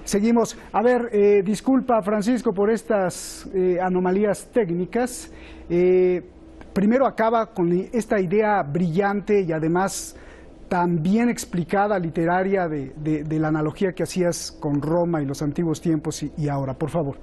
Seguimos. A ver, disculpa Francisco por estas anomalías técnicas. Primero acaba con esta idea brillante y además tan bien explicada, literaria, de la analogía que hacías con Roma y los antiguos tiempos y ahora. Por favor.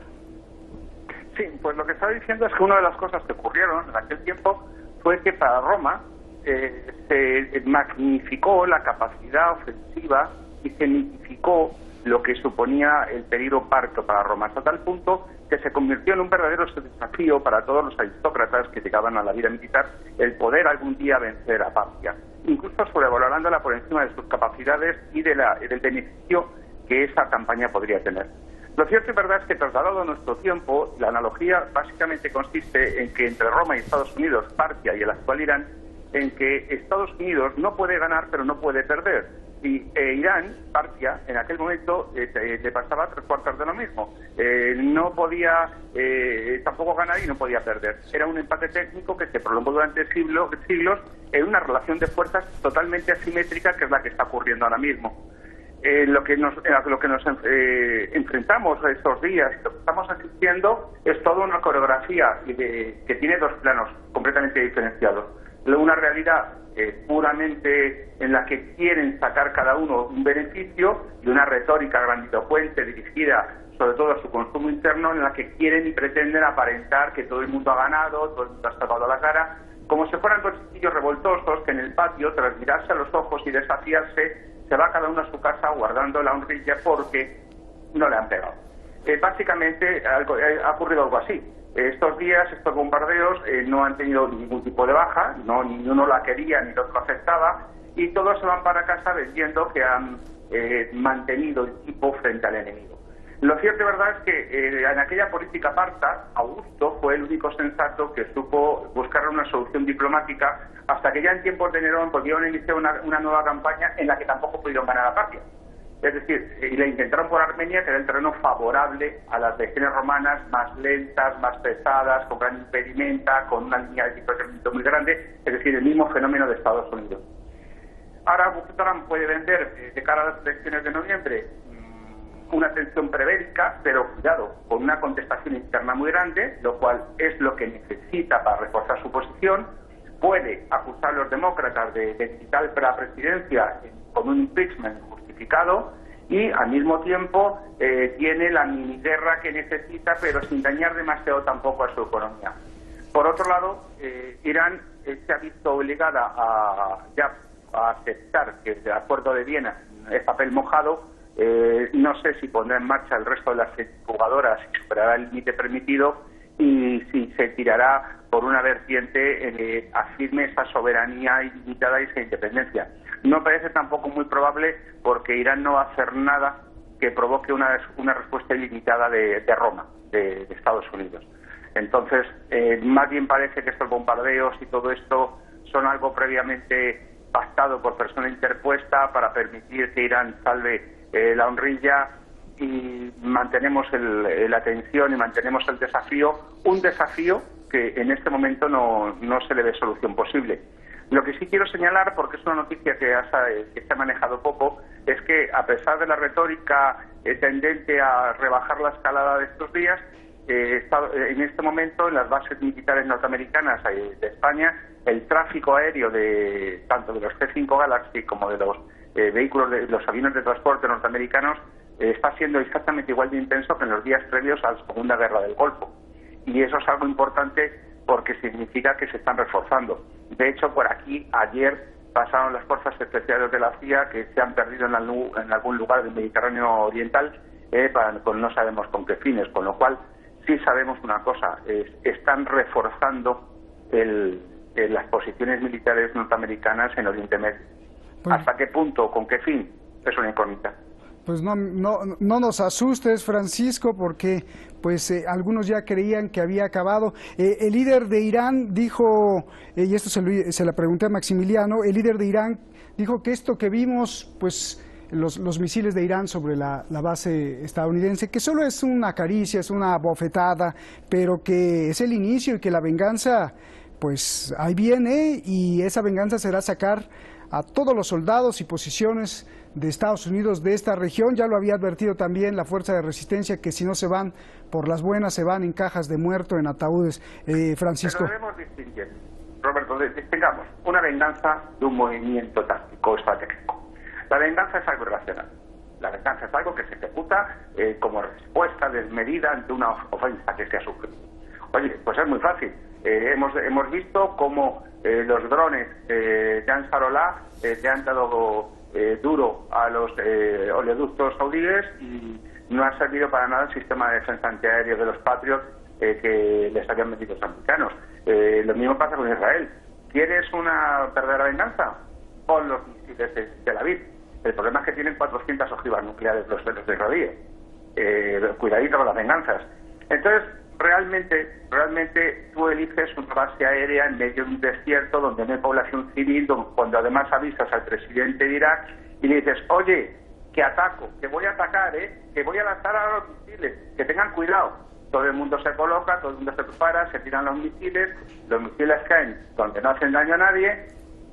Sí, pues lo que estaba diciendo es que una de las cosas que ocurrieron en aquel tiempo fue que para Roma se magnificó la capacidad ofensiva y se mitificó lo que suponía el peligro parto para Roma, hasta tal punto que se convirtió en un verdadero desafío para todos los aristócratas que llegaban a la vida militar el poder algún día vencer a Partia, incluso sobrevalorándola por encima de sus capacidades y del beneficio que esa campaña podría tener. Lo cierto y verdad es que trasladado a nuestro tiempo, la analogía básicamente consiste en que entre Roma y Estados Unidos, Partia y el actual Irán, en que Estados Unidos no puede ganar pero no puede perder. Y Irán, Partia, en aquel momento le pasaba 3/4 de lo mismo. No podía tampoco ganar y no podía perder. Era un empate técnico que se prolongó durante siglos en una relación de fuerzas totalmente asimétrica, que es la que está ocurriendo ahora mismo. Lo que nos enfrentamos estos días, lo que estamos asistiendo, es toda una coreografía que tiene dos planos completamente diferenciados. Una realidad puramente en la que quieren sacar cada uno un beneficio, y una retórica grandilocuente dirigida sobre todo a su consumo interno, en la que quieren y pretenden aparentar que todo el mundo ha ganado, todo el mundo ha sacado la cara, como si fueran dos chiquillos revoltosos que en el patio, tras mirarse a los ojos y desafiarse, se va cada uno a su casa guardando la honrilla porque no le han pegado. Básicamente ha ocurrido algo así. Estos días, estos bombardeos no han tenido ningún tipo de baja, ni uno la quería ni el otro aceptaba, y todos se van para casa vendiendo que han mantenido el tipo frente al enemigo. Lo cierto y verdad es que en aquella política parta, Augusto fue el único sensato que supo buscar una solución diplomática, hasta que ya en tiempos de Nerón pudieron iniciar una nueva campaña en la que tampoco pudieron ganar a Partia. Es decir, y la intentaron por Armenia, que era el terreno favorable a las legiones romanas más lentas, más pesadas, con gran impedimenta, con una línea de distanciamiento muy grande, es decir, el mismo fenómeno de Estados Unidos. Ahora Bucaram puede vender de cara a las elecciones de noviembre una tensión prebélica, pero cuidado, con una contestación interna muy grande, lo cual es lo que necesita para reforzar su posición. Puede acusar a los demócratas de quitar la presidencia con un impeachment justificado, y al mismo tiempo tiene la mini guerra que necesita, pero sin dañar demasiado tampoco a su economía. Por otro lado, Irán se ha visto obligada a aceptar que el acuerdo de Viena es papel mojado. No sé si pondrá en marcha el resto de las centrifugadoras y superará el límite permitido, y si se tirará por una vertiente afirme esa soberanía ilimitada y esa independencia. No parece tampoco muy probable, porque Irán no va a hacer nada que provoque una respuesta ilimitada de Roma, de Estados Unidos. Entonces, más bien parece que estos bombardeos y todo esto son algo previamente pactado por persona interpuesta para permitir que Irán salve la honrilla, y mantenemos la tensión y mantenemos el desafío, un desafío que en este momento no se le ve solución posible. Lo que sí quiero señalar, porque es una noticia que se ha manejado poco, es que a pesar de la retórica tendente a rebajar la escalada de estos días, en este momento en las bases militares norteamericanas de España, el tráfico aéreo tanto de los C-5 Galaxy como de los vehículos, de los aviones de transporte norteamericanos, está siendo exactamente igual de intenso que en los días previos a la Segunda Guerra del Golfo. Y eso es algo importante porque significa que se están reforzando. De hecho, por aquí ayer pasaron las fuerzas especiales de la CIA que se han perdido en algún lugar del Mediterráneo Oriental, no sabemos con qué fines, con lo cual sí sabemos una cosa, están reforzando las posiciones militares norteamericanas en Oriente Medio. ¿Hasta qué punto, con qué fin? Es una incógnita. Pues no nos asustes, Francisco, porque algunos ya creían que había acabado. El líder de Irán dijo, y esto se la pregunté a Maximiliano, el líder de Irán dijo que esto que vimos, los misiles de Irán sobre la base estadounidense, que solo es una caricia, es una bofetada, pero que es el inicio y que la venganza, ahí viene, y esa venganza será sacar a todos los soldados y posiciones de Estados Unidos de esta región. Ya lo había advertido también la Fuerza de Resistencia, que si no se van por las buenas, se van en cajas de muerto, en ataúdes. Francisco. Pero debemos distinguir, Roberto, distingamos una venganza de un movimiento táctico estratégico. La venganza es algo irracional. La venganza es algo que se ejecuta como respuesta desmedida ante una ofensa que se ha sufrido. Oye, pues es muy fácil. Hemos visto cómo los drones de Ansarollah le han dado duro a los oleoductos saudíes y no ha servido para nada el sistema de defensa antiaéreo de los Patriot que les habían metido los americanos. Lo mismo pasa con Israel. ¿Quieres una verdadera venganza? Pon los misiles de Tel Aviv. El problema es que tienen 400 ojivas nucleares los de Israel. Cuidadito con las venganzas. Entonces, realmente tú eliges una base aérea en medio de un desierto donde no hay población civil, cuando además avisas al presidente de Irak y le dices, oye, que ataco, que voy a atacar, que voy a lanzar a los misiles, que tengan cuidado. Todo el mundo se coloca, todo el mundo se prepara, se tiran los misiles caen donde no hacen daño a nadie,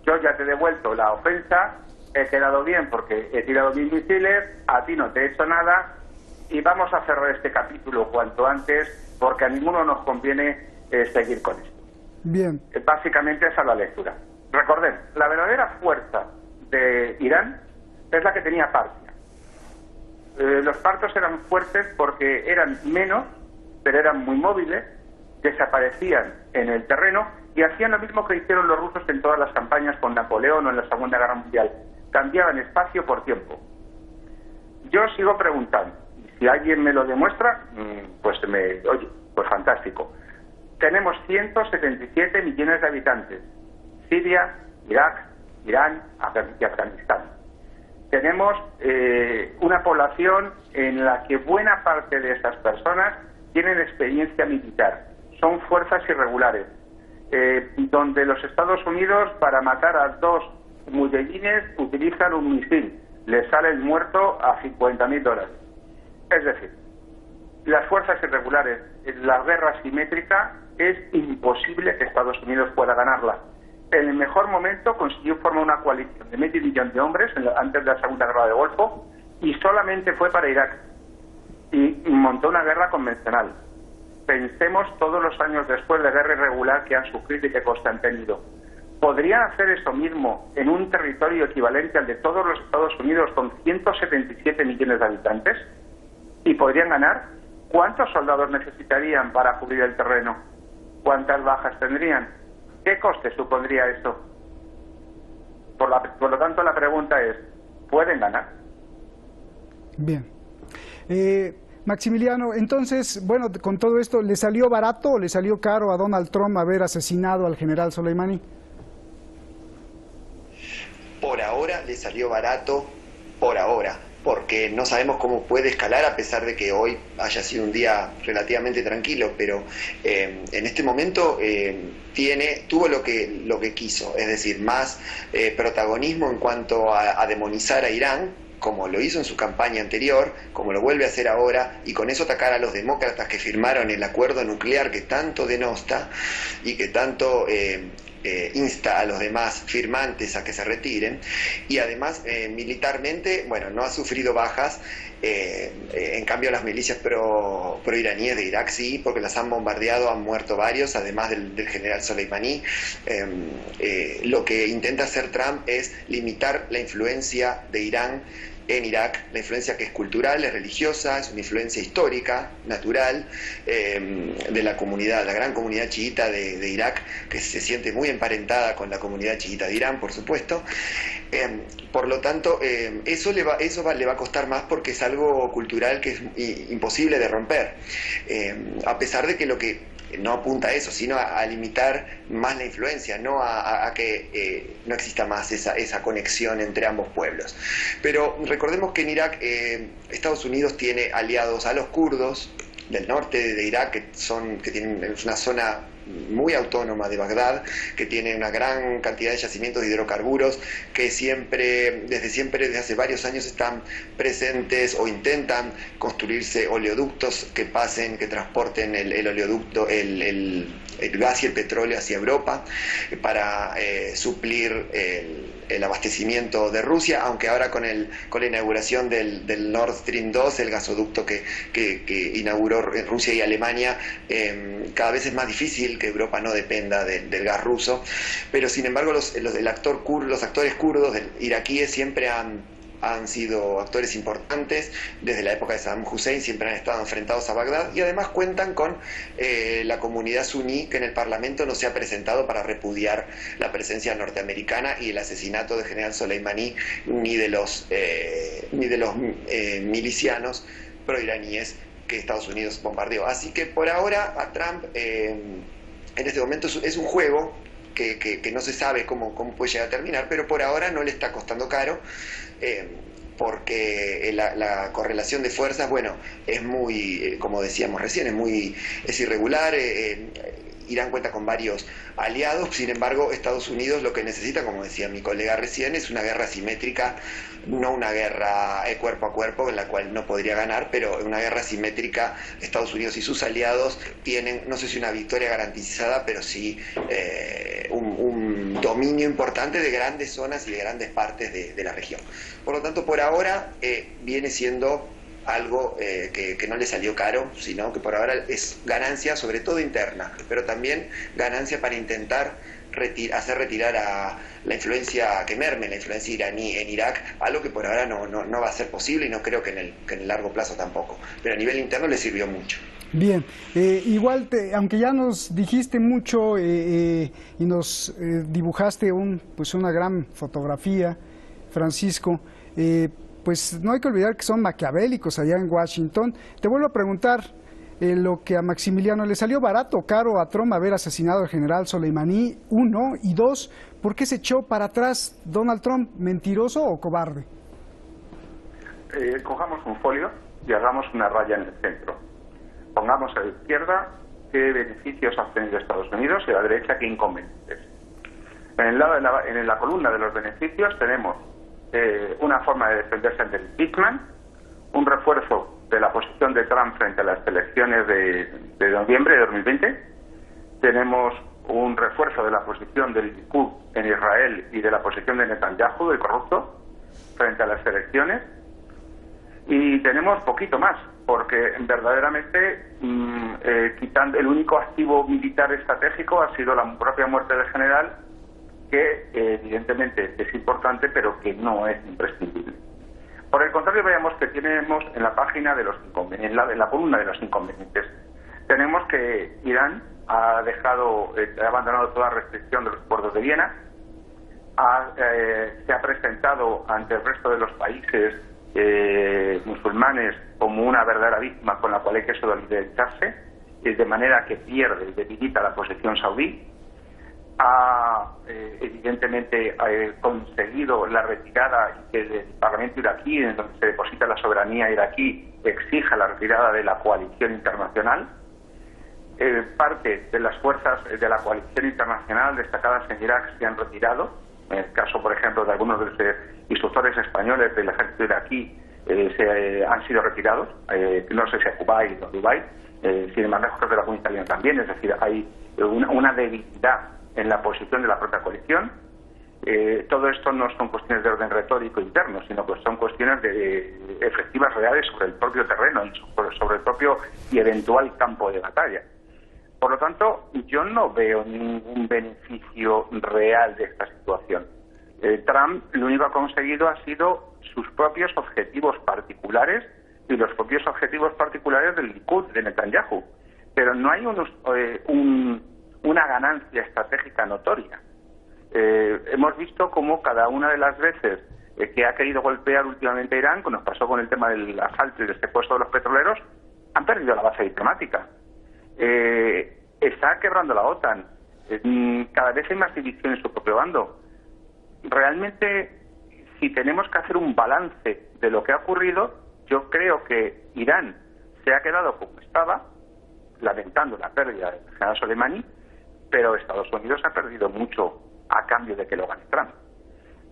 yo ya te he devuelto la ofensa, he quedado bien porque he tirado mis misiles, a ti no te he hecho nada y vamos a cerrar este capítulo cuanto antes porque a ninguno nos conviene seguir con esto. Bien. Básicamente esa es la lectura. Recordemos, la verdadera fuerza de Irán es la que tenía Partia. Los partos eran fuertes porque eran menos, pero eran muy móviles, desaparecían en el terreno y hacían lo mismo que hicieron los rusos en todas las campañas con Napoleón o en la Segunda Guerra Mundial. Cambiaban espacio por tiempo. Yo sigo preguntando, y si alguien me lo demuestra, pues fantástico. Tenemos 177 millones de habitantes. Siria, Irak, Irán y Afganistán. Tenemos una población en la que buena parte de esas personas tienen experiencia militar. Son fuerzas irregulares, donde los Estados Unidos para matar a 2 mujahidines utilizan un misil, le sale el muerto a $50.000. Es decir, las fuerzas irregulares, la guerra asimétrica, es imposible que Estados Unidos pueda ganarla. En el mejor momento consiguió formar una coalición de medio millón de hombres antes de la Segunda Guerra del Golfo y solamente fue para Irak y montó una guerra convencional. Pensemos todos los años después de guerra irregular que han sufrido y qué coste han tenido. ¿Podrían hacer eso mismo en un territorio equivalente al de todos los Estados Unidos con 177 millones de habitantes? ¿Y podrían ganar? ¿Cuántos soldados necesitarían para cubrir el terreno? ¿Cuántas bajas tendrían? ¿Qué coste supondría eso? Por lo tanto, la pregunta es, ¿pueden ganar? Bien. Maximiliano, entonces, bueno, con todo esto, ¿le salió barato o le salió caro a Donald Trump haber asesinado al general Soleimani? Por ahora le salió barato, por ahora, porque no sabemos cómo puede escalar a pesar de que hoy haya sido un día relativamente tranquilo, pero en este momento tuvo lo que quiso, es decir, más protagonismo en cuanto a demonizar a Irán, como lo hizo en su campaña anterior, como lo vuelve a hacer ahora, y con eso atacar a los demócratas que firmaron el acuerdo nuclear que tanto denosta y que tanto insta a los demás firmantes a que se retiren, y además militarmente, bueno, no ha sufrido bajas, en cambio las milicias pro-iraníes de Irak sí, porque las han bombardeado, han muerto varios, además del general Soleimani. Lo que intenta hacer Trump es limitar la influencia de Irán en Irak, la influencia que es cultural, es religiosa, es una influencia histórica, natural, de la comunidad, la gran comunidad chiita de Irak, que se siente muy emparentada con la comunidad chiita de Irán, por supuesto. Por lo tanto, eso le va a costar más porque es algo cultural que es imposible de romper, a pesar de que lo que no apunta a eso, sino a limitar más la influencia, no a que no exista más esa conexión entre ambos pueblos. Pero recordemos que en Irak Estados Unidos tiene aliados a los kurdos del norte de Irak, que tienen una zona muy autónoma de Bagdad, que tiene una gran cantidad de yacimientos de hidrocarburos que desde hace varios años están presentes o intentan construirse oleoductos que transporten el oleoducto, el gas y el petróleo hacia Europa para suplir el abastecimiento de Rusia, aunque ahora con la inauguración del Nord Stream 2, el gasoducto que inauguró Rusia y Alemania, cada vez es más difícil que Europa no dependa del gas ruso, pero sin embargo los actores kurdos iraquíes siempre han sido actores importantes desde la época de Saddam Hussein, siempre han estado enfrentados a Bagdad y además cuentan con la comunidad suní, que en el Parlamento no se ha presentado para repudiar la presencia norteamericana y el asesinato del general Soleimani ni de los milicianos proiraníes que Estados Unidos bombardeó. Así que por ahora a Trump en este momento es un juego que no se sabe cómo puede llegar a terminar, pero por ahora no le está costando caro, porque la correlación de fuerzas, bueno, es muy, como decíamos recién, es irregular. Irán cuenta con varios aliados, sin embargo Estados Unidos lo que necesita, como decía mi colega recién, es una guerra asimétrica, no una guerra cuerpo a cuerpo en la cual no podría ganar, pero una guerra asimétrica. Estados Unidos y sus aliados tienen, no sé si una victoria garantizada, pero sí un dominio importante de grandes zonas y de grandes partes de la región. Por lo tanto, por ahora viene siendo algo que no le salió caro, sino que por ahora es ganancia, sobre todo interna, pero también ganancia para intentar hacer retirar a la influencia, que merme la influencia iraní en Irak, algo que por ahora no va a ser posible y no creo que en el largo plazo tampoco, pero a nivel interno le sirvió mucho. Bien, igual, aunque ya nos dijiste mucho y nos dibujaste una gran fotografía, Francisco, pues no hay que olvidar que son maquiavélicos allá en Washington. Te vuelvo a preguntar, lo que a Maximiliano le salió barato o caro a Trump haber asesinado al general Soleimani, 1, y 2, ¿por qué se echó para atrás Donald Trump? ¿Mentiroso o cobarde? Cojamos un folio y hagamos una raya en el centro. Pongamos a la izquierda qué beneficios ha obtenido Estados Unidos y a la derecha qué inconvenientes. En la columna de los beneficios tenemos una forma de defenderse ante el impeachment, un refuerzo de la posición de Trump frente a las elecciones de noviembre de 2020, tenemos un refuerzo de la posición del Likud en Israel y de la posición de Netanyahu, el corrupto, frente a las elecciones, y tenemos poquito más, porque verdaderamente quitando el único activo militar estratégico ha sido la propia muerte del general, que evidentemente es importante, pero que no es imprescindible. Por el contrario, veamos que tenemos en la página de los inconvenientes, en la columna de los inconvenientes, tenemos que Irán ha abandonado toda restricción de los acuerdos de Viena, se ha presentado ante el resto de los países musulmanes como una verdadera víctima con la cual hay que solidarizarse, de manera que pierde y debilita la posición saudí. Ha evidentemente conseguido la retirada y que el Parlamento iraquí, en donde se deposita la soberanía iraquí, exija la retirada de la coalición internacional. Parte de las fuerzas de la coalición internacional destacadas en Irak se han retirado. En el caso, por ejemplo, de algunos de los instructores españoles del ejército iraquí han sido retirados, no sé si a Kuwait o Dubái, sin embargo, creo que la comunidad italiana también, es decir, hay una debilidad en la posición de la propia coalición. Todo esto no son cuestiones de orden retórico interno, sino que son cuestiones efectivas, reales, sobre el propio terreno y sobre el propio y eventual campo de batalla. Por lo tanto, yo no veo ningún beneficio real de esta situación. Trump lo único que ha conseguido ha sido sus propios objetivos particulares y los propios objetivos particulares del Likud, de Netanyahu. Pero no hay una ganancia estratégica notoria. Hemos visto cómo cada una de las veces que ha querido golpear últimamente a Irán, como nos pasó con el tema del asalto y del secuestro de los petroleros, han perdido la base diplomática. Está quebrando la OTAN. Cada vez hay más división en su propio bando. Realmente, si tenemos que hacer un balance de lo que ha ocurrido, yo creo que Irán se ha quedado como estaba, lamentando la pérdida del general Soleimani, pero Estados Unidos ha perdido mucho a cambio de que lo gane Trump.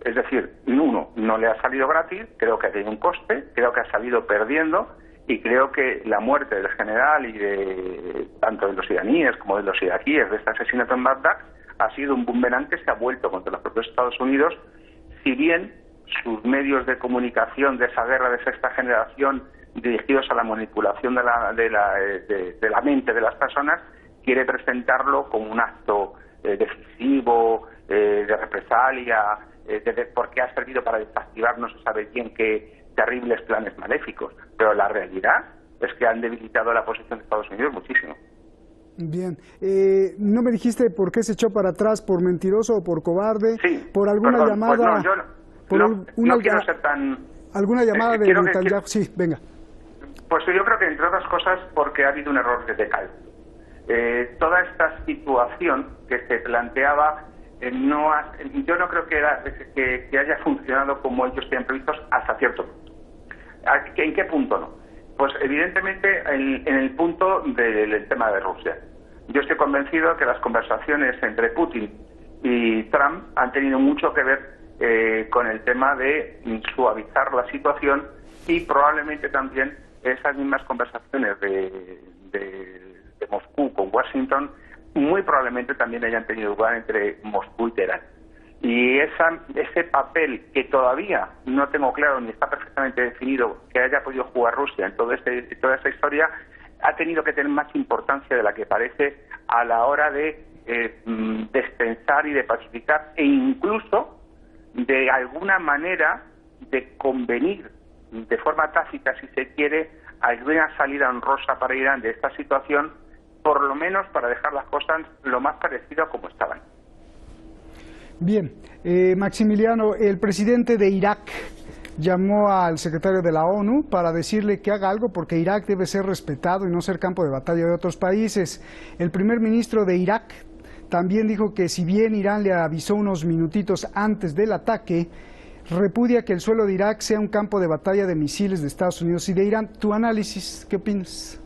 Es decir, uno, no le ha salido gratis, creo que ha tenido un coste, creo que ha salido perdiendo, y creo que la muerte del general y de tanto de los iraníes como de los iraquíes de este asesinato en Bagdad ha sido un boomerang que se ha vuelto contra los propios Estados Unidos, si bien sus medios de comunicación de esa guerra de sexta generación dirigidos a la manipulación de la mente de las personas, quiere presentarlo como un acto decisivo, de represalia, porque ha servido para desactivar no se sabe bien qué terribles planes maléficos. Pero la realidad es que han debilitado la posición de Estados Unidos muchísimo. Bien. ¿No me dijiste por qué se echó para atrás? ¿Por mentiroso o por cobarde? Sí. ¿Por alguna llamada? Pues no quiero ser tan... ¿Alguna llamada de Netanyahu? Sí, venga. Pues yo creo que, entre otras cosas, porque ha habido un error de cálculo. Toda esta situación que se planteaba, yo no creo que haya funcionado como ellos tenían previstos hasta cierto punto. ¿En qué punto no? Pues evidentemente en el punto del tema de Rusia. Yo estoy convencido que las conversaciones entre Putin y Trump han tenido mucho que ver con el tema de suavizar la situación, y probablemente también esas mismas conversaciones de Moscú con Washington muy probablemente también hayan tenido lugar entre Moscú y Teherán. Y ese papel que todavía no tengo claro ni está perfectamente definido que haya podido jugar Rusia en toda esta historia, ha tenido que tener más importancia de la que parece a la hora de destensar y de pacificar, e incluso de alguna manera de convenir de forma tácita, si se quiere, alguna salida honrosa para Irán de esta situación, por lo menos para dejar las cosas lo más parecido a como estaban. Bien, Maximiliano, el presidente de Irak llamó al secretario de la ONU para decirle que haga algo porque Irak debe ser respetado y no ser campo de batalla de otros países. El primer ministro de Irak también dijo que si bien Irán le avisó unos minutitos antes del ataque, repudia que el suelo de Irak sea un campo de batalla de misiles de Estados Unidos y de Irán. ¿Tu análisis? ¿Qué opinas?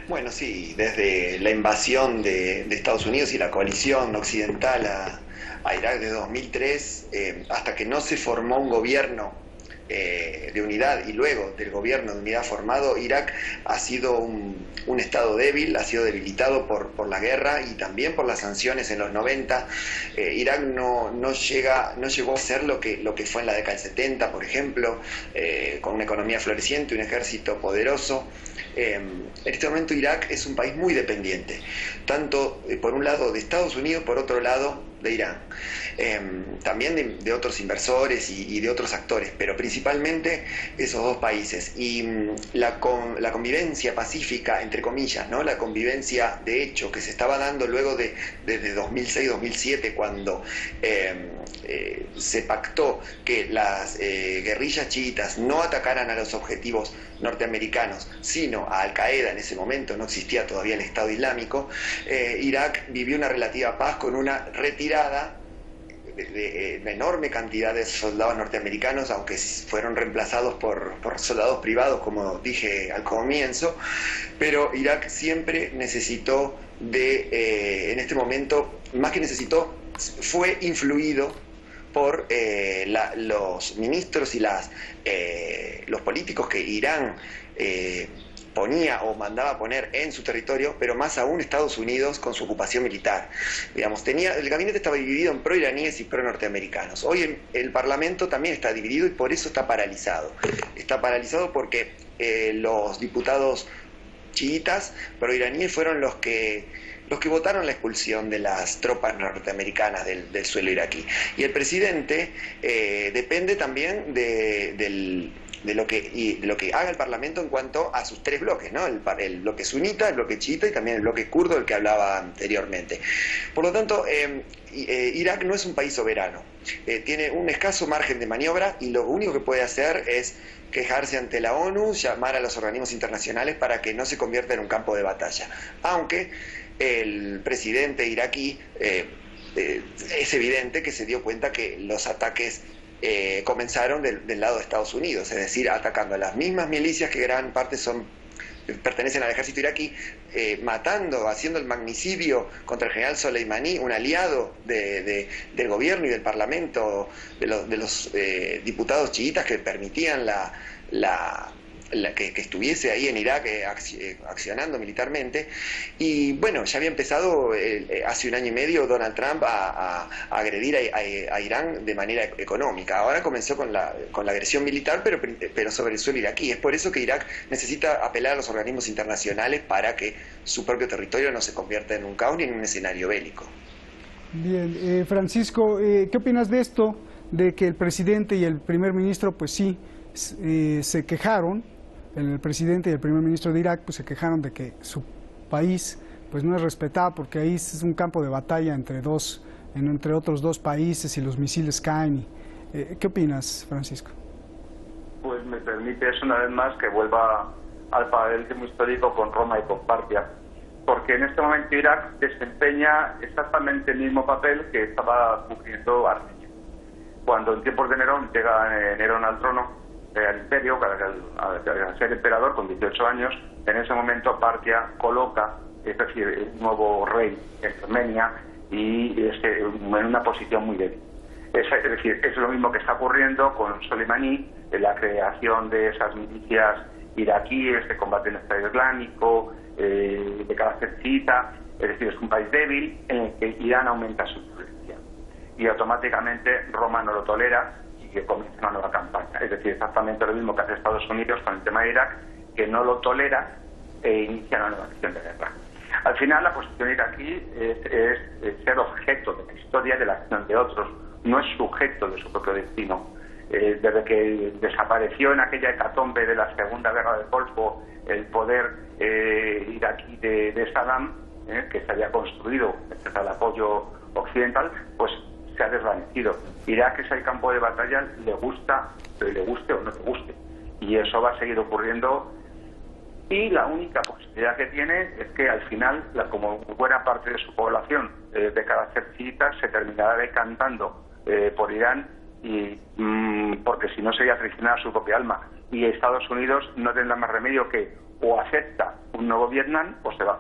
Bueno, sí, desde la invasión de Estados Unidos y la coalición occidental a Irak de 2003, hasta que no se formó un gobierno de unidad, y luego del gobierno de unidad formado, Irak ha sido un estado débil, ha sido debilitado por la guerra y también por las sanciones en los 90. Irak no llegó a ser lo que fue en la década del 70, por ejemplo, con una economía floreciente, un ejército poderoso. En este momento Irak es un país muy dependiente, tanto por un lado de Estados Unidos, por otro lado de Irán, también de otros inversores y de otros actores, pero principalmente esos dos países. Y la convivencia pacífica, entre comillas, ¿no? La convivencia de hecho que se estaba dando luego desde 2006-2007, cuando se pactó que las guerrillas chiitas no atacaran a los objetivos norteamericanos, sino a Al-Qaeda. En ese momento no existía todavía el Estado Islámico. Irak vivió una relativa paz con una retirada de una enorme cantidad de soldados norteamericanos, aunque fueron reemplazados por soldados privados, como dije al comienzo. Pero Irak siempre necesitó en este momento, más que necesitó, fue influido por los ministros y los políticos que Irán ponía o mandaba poner en su territorio, pero más aún Estados Unidos con su ocupación militar. Digamos, el gabinete estaba dividido en pro-iraníes y pro-norteamericanos. Hoy el Parlamento también está dividido y por eso está paralizado. Está paralizado porque los diputados chiitas pro-iraníes fueron los que votaron la expulsión de las tropas norteamericanas del suelo iraquí. Y el presidente depende también de lo que haga el Parlamento en cuanto a sus tres bloques, ¿no? El bloque sunita, el bloque chiita y también el bloque kurdo, del que hablaba anteriormente. Por lo tanto, Irak no es un país soberano. Tiene un escaso margen de maniobra y lo único que puede hacer es quejarse ante la ONU, llamar a los organismos internacionales para que no se convierta en un campo de batalla. Aunque el presidente iraquí es evidente que se dio cuenta que los ataques comenzaron del lado de Estados Unidos, es decir, atacando a las mismas milicias que gran parte pertenecen al ejército iraquí, haciendo el magnicidio contra el general Soleimani, un aliado del gobierno y del parlamento, de los diputados chiitas que permitían que estuviese ahí en Irak accionando militarmente. Y bueno, ya había empezado hace un año y medio Donald Trump a agredir a Irán de manera económica. Ahora comenzó con la agresión militar, pero sobre el suelo iraquí. Es por eso que Irak necesita apelar a los organismos internacionales para que su propio territorio no se convierta en un caos ni en un escenario bélico. Bien, Francisco, ¿qué opinas de esto? De que el presidente y el primer ministro, pues sí, se quejaron, el presidente y el primer ministro de Irak, pues se quejaron de que su país, pues no es respetado, porque ahí es un campo de batalla entre otros dos países y los misiles caen. ¿Qué opinas, Francisco? Pues me permites una vez más que vuelva al paralelismo histórico con Roma y con Partia, porque en este momento Irak desempeña exactamente el mismo papel que estaba cumpliendo Armenia. Cuando en tiempos de Nerón llega Nerón al trono, al imperio, al ser emperador con 18 años, en ese momento Partia coloca, es decir, el nuevo rey en Armenia y en una posición muy débil. Es decir, es lo mismo que está ocurriendo con Soleimani, en la creación de esas milicias iraquíes de combate en el Estado Islámico, de carácter chiita, es decir, es un país débil en el que Irán aumenta su influencia. Y automáticamente Roma no lo tolera y que comienza una nueva campaña. Es decir, exactamente lo mismo que hace Estados Unidos con el tema de Irak, que no lo tolera e inicia una nueva acción de guerra. Al final, la posición iraquí es ser objeto de la historia de la acción de otros, no es sujeto de su propio destino. Desde que desapareció en aquella hecatombe de la Segunda Guerra del Golfo el poder iraquí de Saddam, que se había construido gracias al apoyo occidental, pues se ha desvanecido. Irak es el campo de batalla, le gusta, pero le guste o no le guste. Y eso va a seguir ocurriendo. Y la única posibilidad que tiene es que al final, como buena parte de su población de carácter chiita, se terminará decantando por Irán, y porque si no sería traicionar su propia alma. Y Estados Unidos no tendrá más remedio que o acepta un nuevo Vietnam o se va.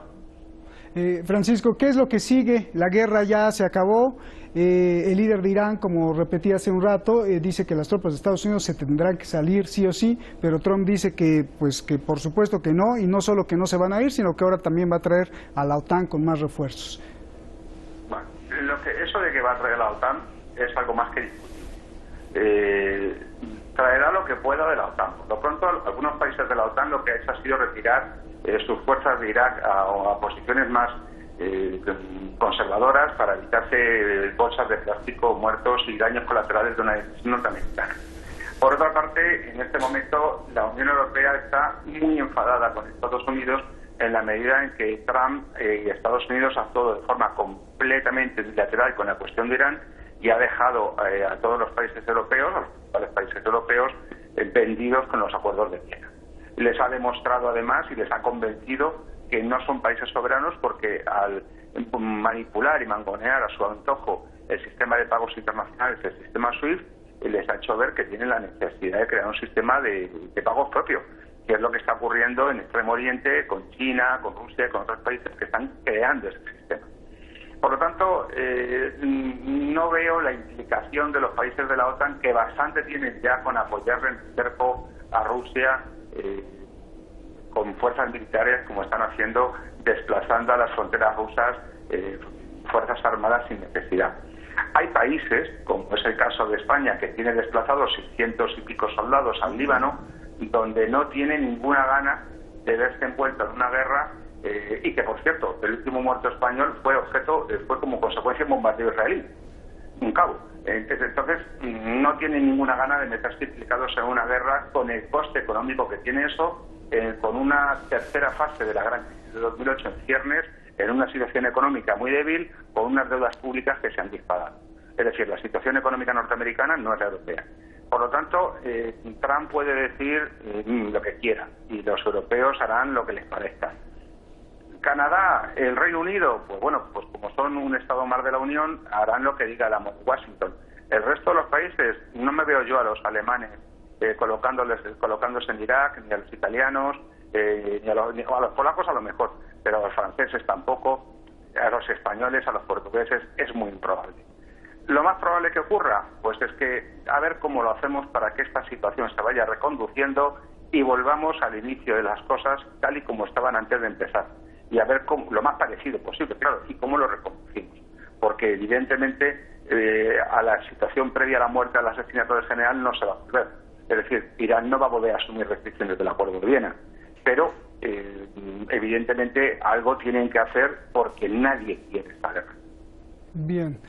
Francisco, ¿qué es lo que sigue? La guerra ya se acabó. El líder de Irán, como repetí hace un rato, dice que las tropas de Estados Unidos se tendrán que salir sí o sí, pero Trump dice que por supuesto que no, y no solo que no se van a ir, sino que ahora también va a traer a la OTAN con más refuerzos. Bueno, eso de que va a traer la OTAN es algo más que discutir. Traerá lo que pueda de la OTAN. Por lo pronto, algunos países de la OTAN lo que ha hecho ha sido retirar sus fuerzas de Irak a posiciones más conservadoras para evitarse bolsas de plástico, muertos y daños colaterales de una decisión norteamericana. Por otra parte, en este momento la Unión Europea está muy enfadada con Estados Unidos en la medida en que Trump y Estados Unidos ha actuado de forma completamente bilateral con la cuestión de Irán y ha dejado a todos los países europeos, a los principales países europeos, vendidos con los acuerdos de Viena. Les ha demostrado además y les ha convencido que no son países soberanos, porque al manipular y mangonear a su antojo el sistema de pagos internacionales, el sistema SWIFT, les ha hecho ver que tienen la necesidad de crear un sistema de pagos propio, que es lo que está ocurriendo en Extremo Oriente, con China, con Rusia, con otros países que están creando ese sistema. Por lo tanto, no veo la implicación de los países de la OTAN, que bastante tienen ya con apoyar en el cerco a Rusia con fuerzas militares, como están haciendo, desplazando a las fronteras rusas fuerzas armadas sin necesidad. Hay países, como es el caso de España, que tiene desplazados 600 y pico soldados al Líbano, donde no tiene ninguna gana de verse envuelto en una guerra, y que, por cierto, el último muerto español fue como consecuencia de un bombardeo israelí, un cabo. Entonces, no tiene ninguna gana de meterse implicados en una guerra con el coste económico que tiene eso, con una tercera fase de la gran crisis de 2008 en ciernes, en una situación económica muy débil, con unas deudas públicas que se han disparado. Es decir, la situación económica norteamericana no es la europea. Por lo tanto, Trump puede decir lo que quiera y los europeos harán lo que les parezca. Canadá, el Reino Unido, pues bueno, pues como son un estado más de la Unión, harán lo que diga la Washington. El resto de los países, no me veo yo a los alemanes colocándose en Irak, ni a los italianos, ni a los polacos a lo mejor, pero a los franceses tampoco, a los españoles, a los portugueses, es muy improbable. Lo más probable que ocurra, pues es que a ver cómo lo hacemos para que esta situación se vaya reconduciendo y volvamos al inicio de las cosas tal y como estaban antes de empezar. Y a ver lo más parecido posible, claro, y cómo lo reconducimos. Porque evidentemente a la situación previa a la muerte, al asesinato del general, no se va a volver. Es decir, Irán no va a volver a asumir restricciones del Acuerdo de Viena. Pero evidentemente algo tienen que hacer porque nadie quiere esta guerra. Bien.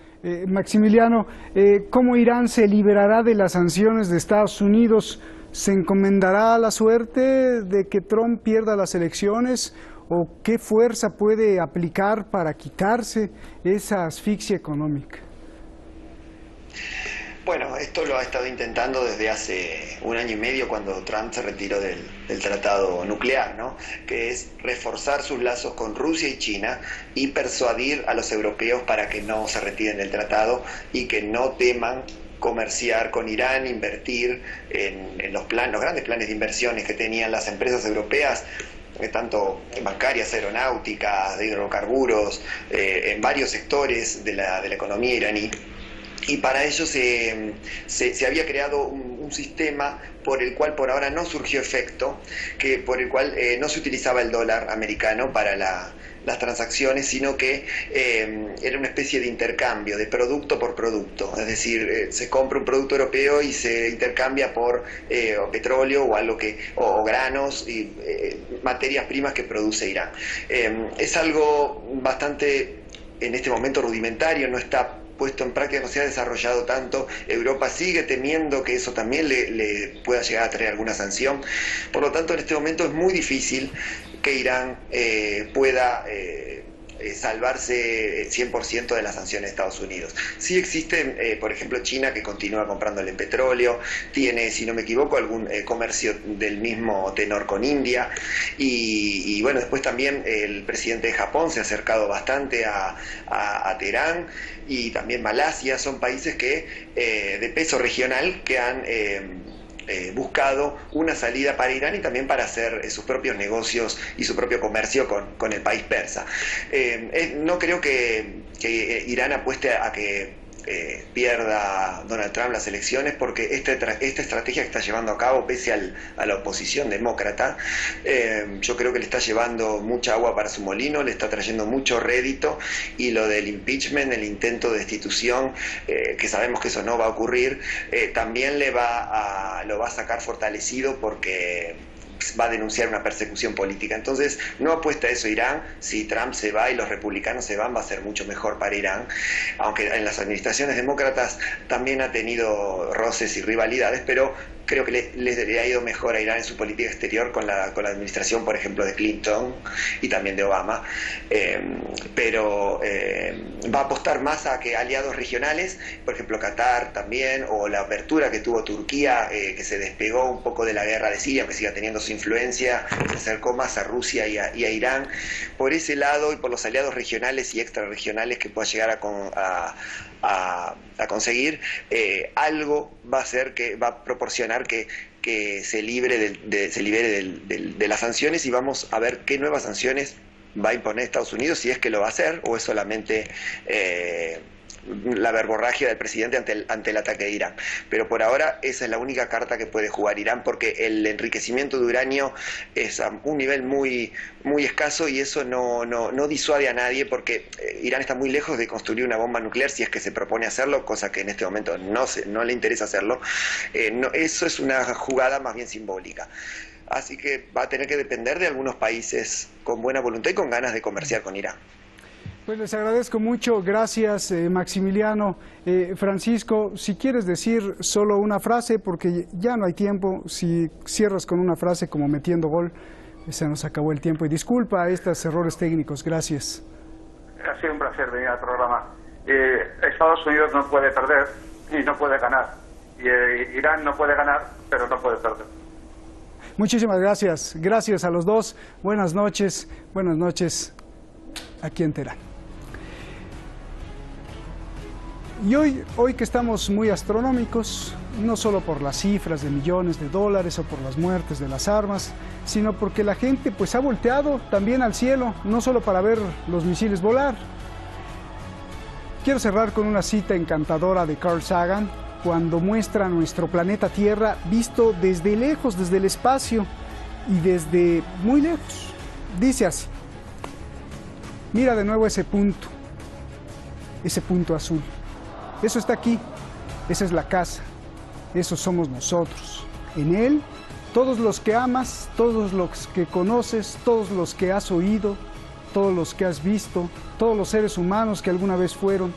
Maximiliano, ¿cómo Irán se liberará de las sanciones de Estados Unidos? ¿Se encomendará a la suerte de que Trump pierda las elecciones? ¿O qué fuerza puede aplicar para quitarse esa asfixia económica? Bueno, esto lo ha estado intentando desde hace 1 año y medio, cuando Trump se retiró del tratado nuclear, ¿no? Que es reforzar sus lazos con Rusia y China y persuadir a los europeos para que no se retiren del tratado y que no teman comerciar con Irán, invertir en los grandes planes de inversiones que tenían las empresas europeas, tanto bancarias, aeronáuticas, de hidrocarburos, en varios sectores de la economía iraní. Y para ello se había creado un sistema por el cual por ahora no surgió efecto, por el cual no se utilizaba el dólar americano para las transacciones, sino que era una especie de intercambio de producto por producto. Es decir, se compra un producto europeo y se intercambia por petróleo o algo o granos y materias primas que produce Irán. Es algo bastante, en este momento, rudimentario, no está puesto en práctica, no se ha desarrollado tanto. Europa sigue temiendo que eso también le pueda llegar a traer alguna sanción. Por lo tanto, en este momento es muy difícil que Irán pueda salvarse 100% de las sanciones de Estados Unidos. Sí existe, por ejemplo, China, que continúa comprándole petróleo, tiene, si no me equivoco, algún comercio del mismo tenor con India, y bueno, después también el presidente de Japón se ha acercado bastante a Teherán, y también Malasia. Son países de peso regional que han buscado una salida para Irán y también para hacer sus propios negocios y su propio comercio con el país persa. No creo que Irán apueste a que pierda Donald Trump las elecciones, porque esta estrategia que está llevando a cabo, pese a la oposición demócrata, yo creo que le está llevando mucha agua para su molino, le está trayendo mucho rédito, y lo del impeachment, el intento de destitución, que sabemos que eso no va a ocurrir, también lo va a sacar fortalecido, porque va a denunciar una persecución política. Entonces, no apuesta a eso Irán. Si Trump se va y los republicanos se van, va a ser mucho mejor para Irán, aunque en las administraciones demócratas también ha tenido roces y rivalidades, pero creo que le ha ido mejor a Irán en su política exterior con la administración, por ejemplo, de Clinton y también de Obama, pero va a apostar más a que aliados regionales, por ejemplo Qatar también, o la apertura que tuvo Turquía, que se despegó un poco de la guerra de Siria, que siga teniendo su influencia, se acercó más a Rusia y a Irán. Por ese lado, y por los aliados regionales y extrarregionales que pueda llegar a conseguir, algo va a hacer, que va a proporcionar que se libere de las sanciones, y vamos a ver qué nuevas sanciones va a imponer Estados Unidos, si es que lo va a hacer o es solamente la verborragia del presidente ante el ataque de Irán. Pero por ahora esa es la única carta que puede jugar Irán, porque el enriquecimiento de uranio es a un nivel muy, muy escaso, y eso no disuade a nadie, porque Irán está muy lejos de construir una bomba nuclear, si es que se propone hacerlo, cosa que en este momento no le interesa hacerlo. Eso es una jugada más bien simbólica. Así que va a tener que depender de algunos países con buena voluntad y con ganas de comerciar con Irán. Pues les agradezco mucho, gracias Maximiliano. Francisco, si quieres decir solo una frase, porque ya no hay tiempo, si cierras con una frase como metiendo gol, se nos acabó el tiempo, y disculpa estos errores técnicos. Gracias. Ha sido un placer venir al programa. Estados Unidos no puede perder y no puede ganar, y Irán no puede ganar, pero no puede perder. Muchísimas gracias, gracias a los dos, buenas noches aquí en Teherán. Y hoy que estamos muy astronómicos, no solo por las cifras de millones de dólares o por las muertes de las armas, sino porque la gente pues ha volteado también al cielo, no solo para ver los misiles volar. Quiero cerrar con una cita encantadora de Carl Sagan, cuando muestra nuestro planeta Tierra visto desde lejos, desde el espacio y desde muy lejos. Dice así: mira de nuevo ese punto azul. Eso está aquí, esa es la casa, esos somos nosotros. En él, todos los que amas, todos los que conoces, todos los que has oído, todos los que has visto, todos los seres humanos que alguna vez fueron,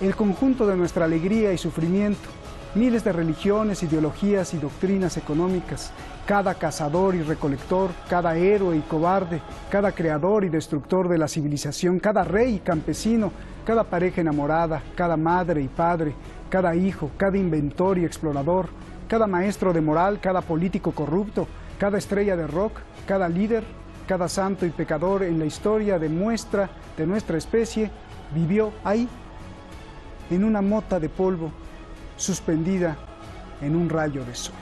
el conjunto de nuestra alegría y sufrimiento, miles de religiones, ideologías y doctrinas económicas, cada cazador y recolector, cada héroe y cobarde, cada creador y destructor de la civilización, cada rey y campesino, cada pareja enamorada, cada madre y padre, cada hijo, cada inventor y explorador, cada maestro de moral, cada político corrupto, cada estrella de rock, cada líder, cada santo y pecador en la historia de nuestra especie, vivió ahí, en una mota de polvo, suspendida en un rayo de sol.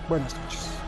Buenas noches.